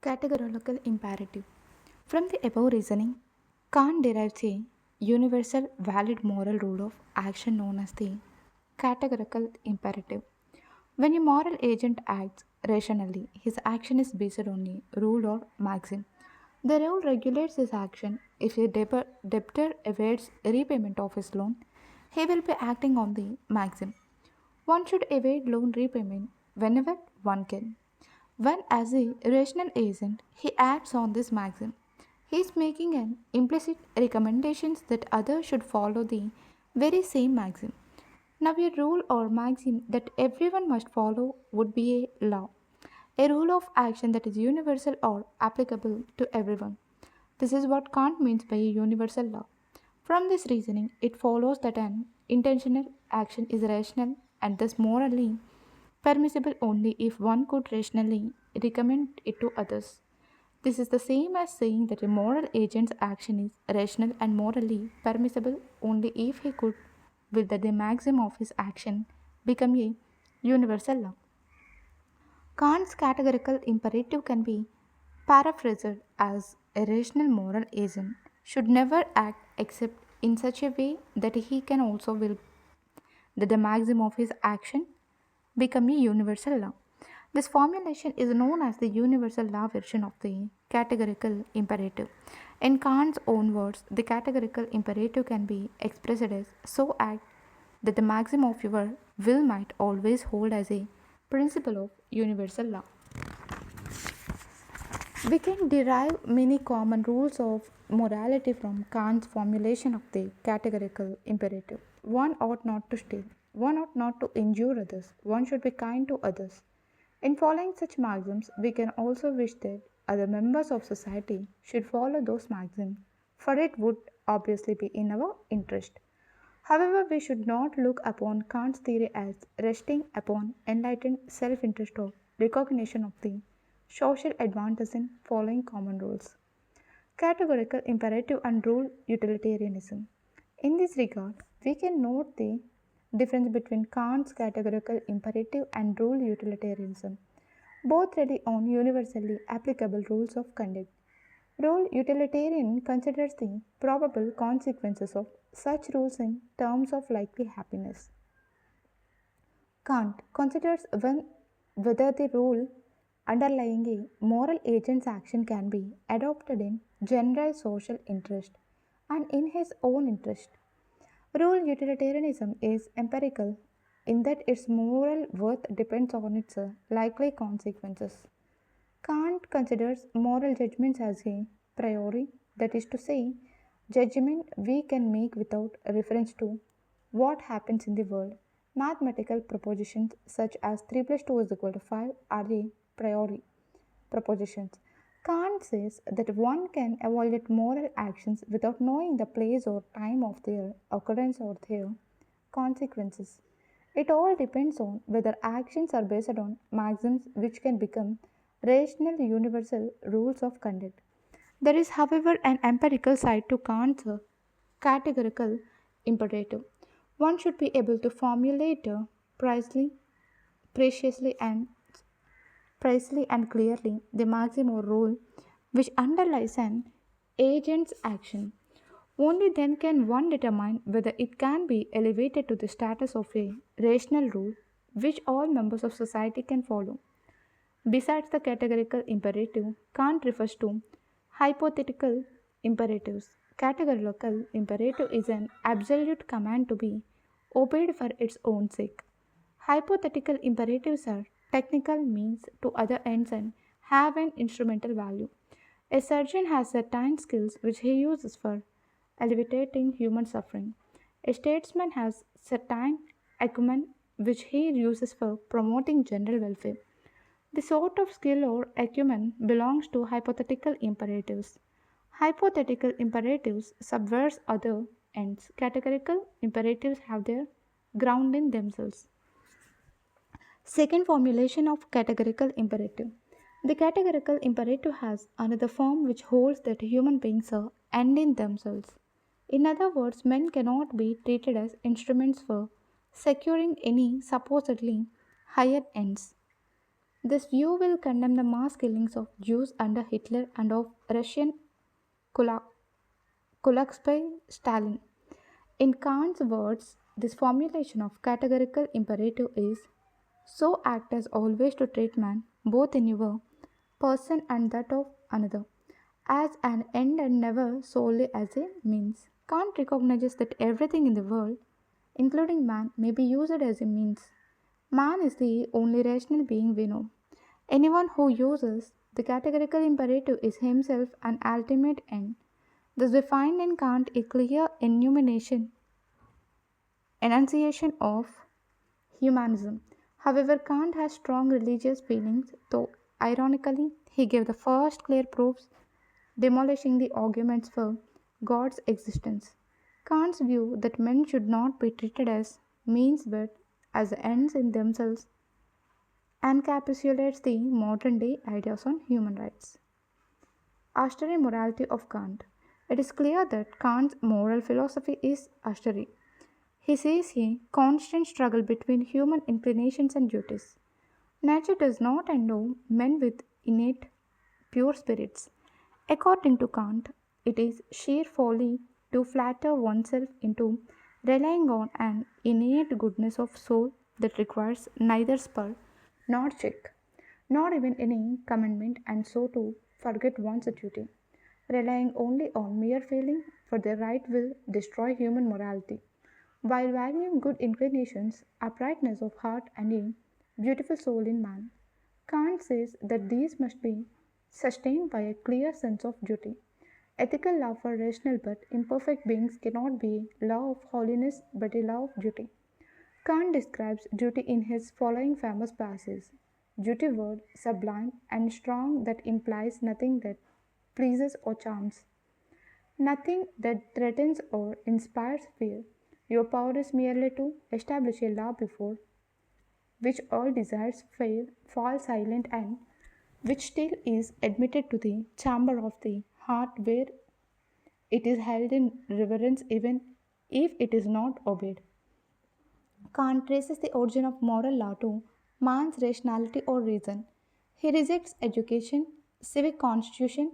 Categorical imperative. From the above reasoning, Kant derives a universal valid moral rule of action known as the categorical imperative. When a moral agent acts rationally, his action is based on a rule or maxim. The rule regulates his action. If a debtor evades repayment of his loan, he will be acting on the maxim. One should evade loan repayment whenever one can. When, as a rational agent, he acts on this maxim, he is making an implicit recommendation that others should follow the very same maxim. Now, a rule or maxim that everyone must follow would be a law, a rule of action that is universal or applicable to everyone. This is what Kant means by a universal law. From this reasoning, it follows that an intentional action is rational and thus morally permissible only if one could rationally recommend it to others. This is the same as saying that a moral agent's action is rational and morally permissible only if he could will that the maxim of his action become a universal law. Kant's categorical imperative can be paraphrased as a rational moral agent should never act except in such a way that he can also will that the maxim of his action become a universal law. This formulation is known as the universal law version of the categorical imperative. In Kant's own words, the categorical imperative can be expressed as so act that the maxim of your will might always hold as a principle of universal law. We can derive many common rules of morality from Kant's formulation of the categorical imperative. One ought not to steal. One ought not to injure others. One should be kind to others. In following such maxims, we can also wish that other members of society should follow those maxims, for it would obviously be in our interest. However, we should not look upon Kant's theory as resting upon enlightened self interest or recognition of the social advantage in following common rules. Categorical imperative and rule utilitarianism. In this regard, we can note the difference between Kant's categorical imperative and rule utilitarianism. Both rely on universally applicable rules of conduct. Rule utilitarian considers the probable consequences of such rules in terms of likely happiness. Kant considers whether the rule underlying a moral agent's action can be adopted in general social interest and in his own interest. Rule utilitarianism is empirical in that its moral worth depends on its likely consequences. Kant considers moral judgments as a priori, that is to say, judgment we can make without reference to what happens in the world. Mathematical propositions such as 3 plus 2 is equal to 5 are a priori propositions. Kant says that one can evaluate moral actions without knowing the place or time of their occurrence or their consequences. It all depends on whether actions are based on maxims which can become rational universal rules of conduct. There is, however, an empirical side to Kant's categorical imperative. One should be able to formulate precisely, preciously, and precisely and clearly the maxim or rule which underlies an agent's action. Only then can one determine whether it can be elevated to the status of a rational rule which all members of society can follow. Besides the categorical imperative, Kant refers to hypothetical imperatives. Categorical imperative is an absolute command to be obeyed for its own sake. Hypothetical imperatives are technical means to other ends and have an instrumental value. A surgeon has certain skills which he uses for alleviating human suffering. A statesman has certain acumen which he uses for promoting general welfare. The sort of skill or acumen belongs to hypothetical imperatives. Hypothetical imperatives subvert other ends. Categorical imperatives have their ground in themselves. Second formulation of categorical imperative. The categorical imperative has another form which holds that human beings are end in themselves. In other words, men cannot be treated as instruments for securing any supposedly higher ends. This view will condemn the mass killings of Jews under Hitler and of Russian Kula- kulaks by Stalin. In Kant's words, this formulation of categorical imperative is so act as always to treat man, both in your person and that of another, as an end and never solely as a means. Kant recognizes that everything in the world, including man, may be used as a means. Man is the only rational being we know. Anyone who uses the categorical imperative is himself an ultimate end. Thus, we find in Kant a clear enunciation of humanism. However, Kant has strong religious feelings, though ironically, he gave the first clear proofs demolishing the arguments for God's existence. Kant's view that men should not be treated as means but as ends in themselves encapsulates the modern day ideas on human rights. Austere morality of Kant. It is clear that Kant's moral philosophy is austere. He sees a constant struggle between human inclinations and duties. Nature does not endow men with innate pure spirits. According to Kant, it is sheer folly to flatter oneself into relying on an innate goodness of soul that requires neither spur nor check, nor even any commandment, and so to forget one's duty. Relying only on mere feeling for the right will destroy human morality. While valuing good inclinations, uprightness of heart, and a beautiful soul in man, Kant says that these must be sustained by a clear sense of duty. Ethical love for rational but imperfect beings cannot be a law of holiness but a law of duty. Kant describes duty in his following famous passage: duty word, sublime and strong that implies nothing that pleases or charms, nothing that threatens or inspires fear. Your power is merely to establish a law before which all desires fail, fall silent, and which still is admitted to the chamber of the heart where it is held in reverence even if it is not obeyed. Kant traces the origin of moral law to man's rationality or reason. He rejects education, civic constitution,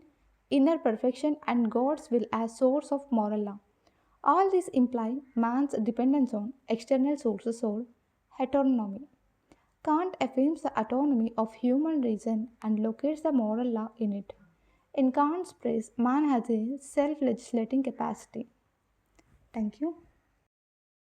inner perfection, and God's will as source of moral law. All these imply man's dependence on external sources or heteronomy. Kant affirms the autonomy of human reason and locates the moral law in it. In Kant's praise, man has a self legislating capacity. Thank you.